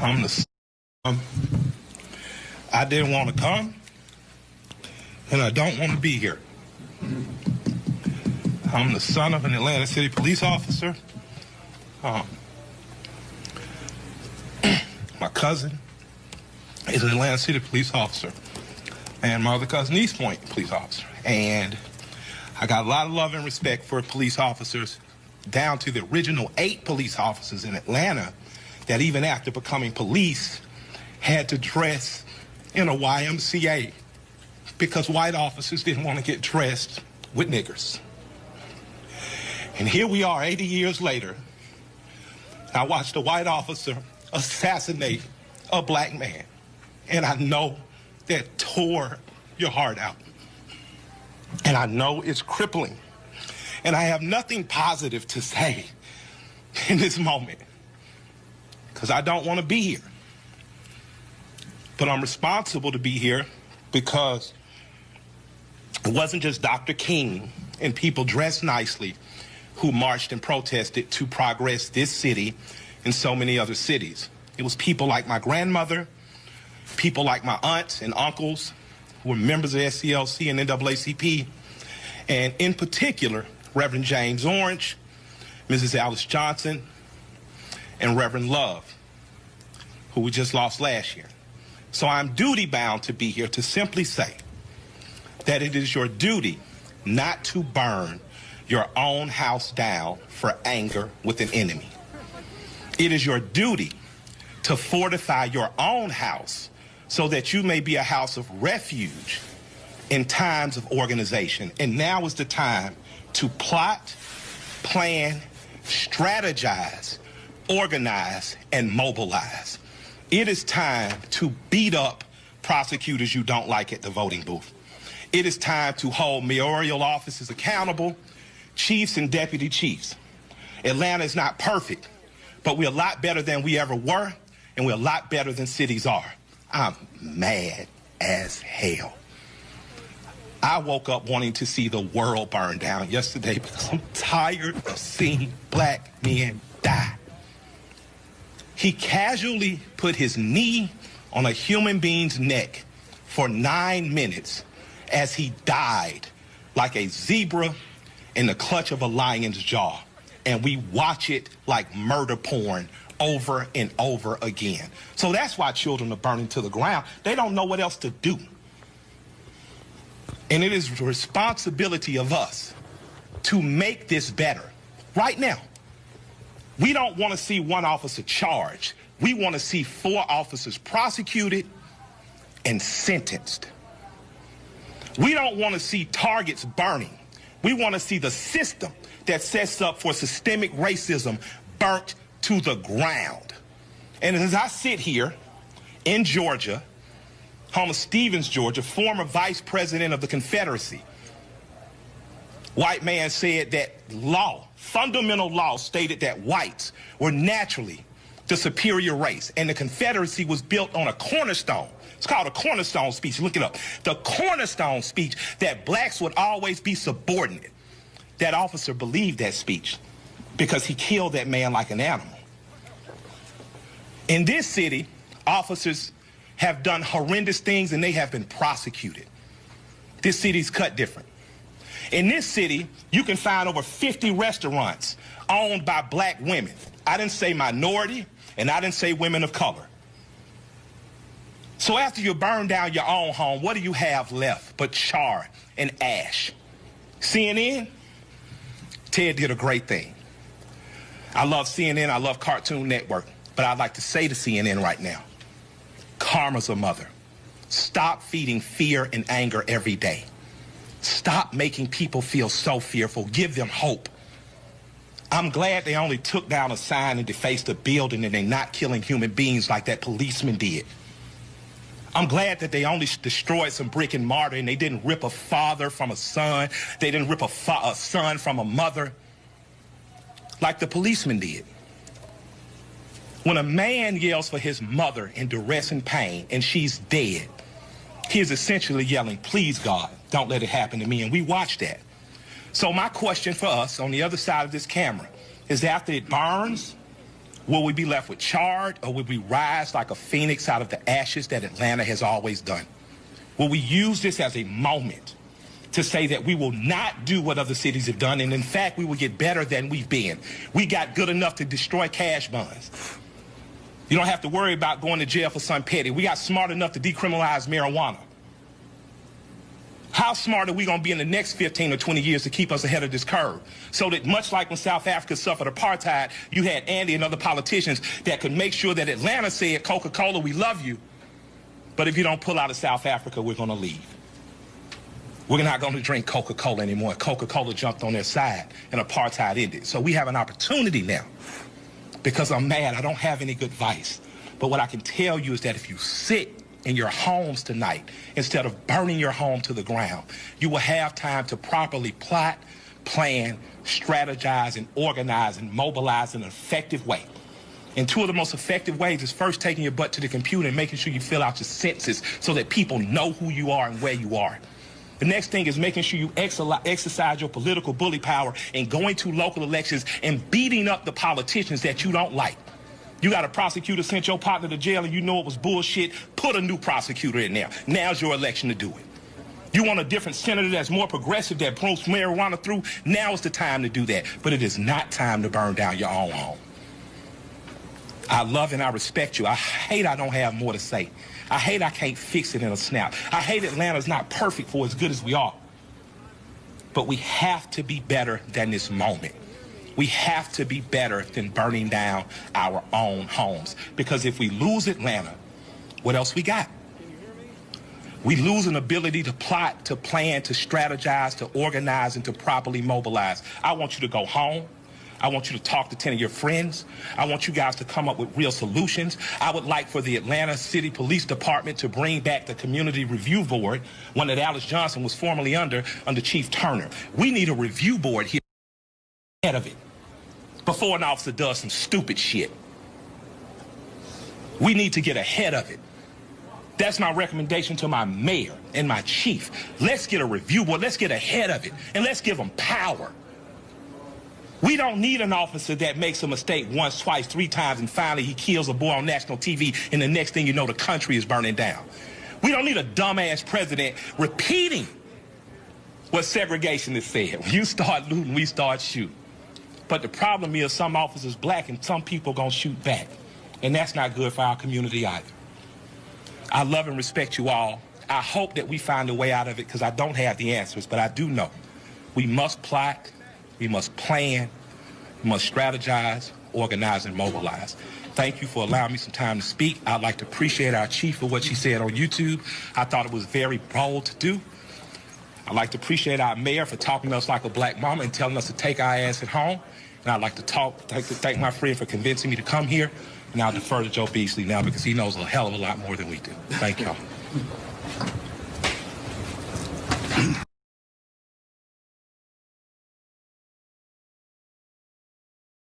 I'm the I didn't want to come, and I don't want to be here. I'm the son of an Atlanta City police officer. My cousin is an Atlanta City police officer, and my other cousin, East Point police officer. And I got a lot of love and respect for police officers, down to the original 8 police officers in Atlanta that even after becoming police had to dress in a YMCA because white officers didn't want to get dressed with niggers. And here we are 80 years later. I watched a white officer assassinate a black man, and I know that tore your heart out. And I know it's crippling. And I have nothing positive to say in this moment because I don't want to be here. But I'm responsible to be here because it wasn't just Dr. King and people dressed nicely who marched and protested to progress this city and so many other cities. It was people like my grandmother, people like my aunts and uncles who were members of SCLC and NAACP, and in particular, Reverend James Orange, Mrs. Alice Johnson, and Reverend Love, who we just lost last year. So I'm duty-bound to be here to simply say that it is your duty not to burn your own house down for anger with an enemy. It is your duty to fortify your own house so that you may be a house of refuge in times of organization. And now is the time to plot, plan, strategize, organize, and mobilize. It is time to beat up prosecutors you don't like at the voting booth. It is time to hold mayoral offices accountable, chiefs and deputy chiefs. Atlanta is not perfect, but we're a lot better than we ever were, and we're a lot better than cities are. I'm mad as hell. I woke up wanting to see the world burn down yesterday because I'm tired of seeing black men die. He casually put his knee on a human being's neck for 9 minutes as he died like a zebra in the clutch of a lion's jaw. And we watch it like murder porn over and over again. So that's why children are burning to the ground. They don't know what else to do. And it is the responsibility of us to make this better right now. We don't want to see one officer charged. We want to see 4 officers prosecuted and sentenced. We don't want to see targets burning. We want to see the system that sets up for systemic racism burnt to the ground. And as I sit here in Georgia, home of Stevens, Georgia, former vice president of the Confederacy, white man said that law, fundamental law, stated that whites were naturally the superior race, and the Confederacy was built on a cornerstone. It's called a cornerstone speech. Look it up. The cornerstone speech that blacks would always be subordinate. That officer believed that speech because he killed that man like an animal. In this city, officers have done horrendous things and they have been prosecuted. This city's cut different. In this city, you can find over 50 restaurants owned by black women. I didn't say minority, and I didn't say women of color. So after you burn down your own home, what do you have left but char and ash? CNN? Ted did a great thing. I love CNN, I love Cartoon Network, but I'd like to say to CNN right now, karma's a mother. Stop feeding fear and anger every day. Stop making people feel so fearful. Give them hope. I'm glad they only took down a sign and defaced a building and they're not killing human beings like that policeman did. I'm glad that they only destroyed some brick and mortar and they didn't rip a father from a son. They didn't rip a son from a mother like the policeman did. When a man yells for his mother in duress and pain and she's dead, he is essentially yelling, please, God, don't let it happen to me. And we watch that. So my question for us on the other side of this camera is after it burns, Will we be left with charred, or will we rise like a phoenix out of the ashes that Atlanta has always done? Will we use this as a moment to say that we will not do what other cities have done, and in fact, we will get better than we've been? We got good enough to destroy cash bonds. You don't have to worry about going to jail for something petty. We got smart enough to decriminalize marijuana. How smart are we going to be in the next 15 or 20 years to keep us ahead of this curve? So that much like when South Africa suffered apartheid, you had Andy and other politicians that could make sure that Atlanta said, Coca-Cola, we love you, but if you don't pull out of South Africa, we're going to leave. We're not going to drink Coca-Cola anymore. Coca-Cola jumped on their side and apartheid ended. So we have an opportunity now. Because I'm mad, I don't have any good advice. But what I can tell you is that if you sit in your homes tonight, instead of burning your home to the ground, you will have time to properly plot, plan, strategize, and organize and mobilize in an effective way. And two of the most effective ways is first taking your butt to the computer and making sure you fill out your census so that people know who you are and where you are. The next thing is making sure you exercise your political bully power and going to local elections and beating up the politicians that you don't like. You got a prosecutor sent your partner to jail and you know it was bullshit, put a new prosecutor in there. Now's your election to do it. You want a different senator that's more progressive, that promotes marijuana through, now is the time to do that. But it is not time to burn down your own home. I love and I respect you. I hate I don't have more to say. I hate I can't fix it in a snap. I hate Atlanta's not perfect for as good as we are. But we have to be better than this moment. We have to be better than burning down our own homes. Because if we lose Atlanta, what else we got? We lose an ability to plot, to plan, to strategize, to organize, and to properly mobilize. I want you to go home. I want you to talk to 10 of your friends. I want you guys to come up with real solutions. I would like for the Atlanta City Police Department to bring back the Community Review Board, one that Alice Johnson was formerly under Chief Turner. We need a review board here ahead of it before an officer does some stupid shit. We need to get ahead of it. That's my recommendation to my mayor and my chief. Let's get a review board. Let's get ahead of it, and let's give them power. We don't need an officer that makes a mistake once, twice, 3 times, and finally he kills a boy on national TV, and the next thing you know, the country is burning down. We don't need a dumbass president repeating what segregationists said. When you start looting, we start shooting. But the problem is some officers black and some people gonna shoot back. And that's not good for our community either. I love and respect you all. I hope that we find a way out of it because I don't have the answers, but I do know we must plot. We must plan, we must strategize, organize, and mobilize. Thank you for allowing me some time to speak. I'd like to appreciate our chief for what she said on YouTube. I thought it was very bold to do. I'd like to appreciate our mayor for talking to us like a black mama and telling us to take our ass at home. And I'd like to thank my friend for convincing me to come here. And I'll defer to Joe Beasley now because he knows a hell of a lot more than we do. Thank y'all.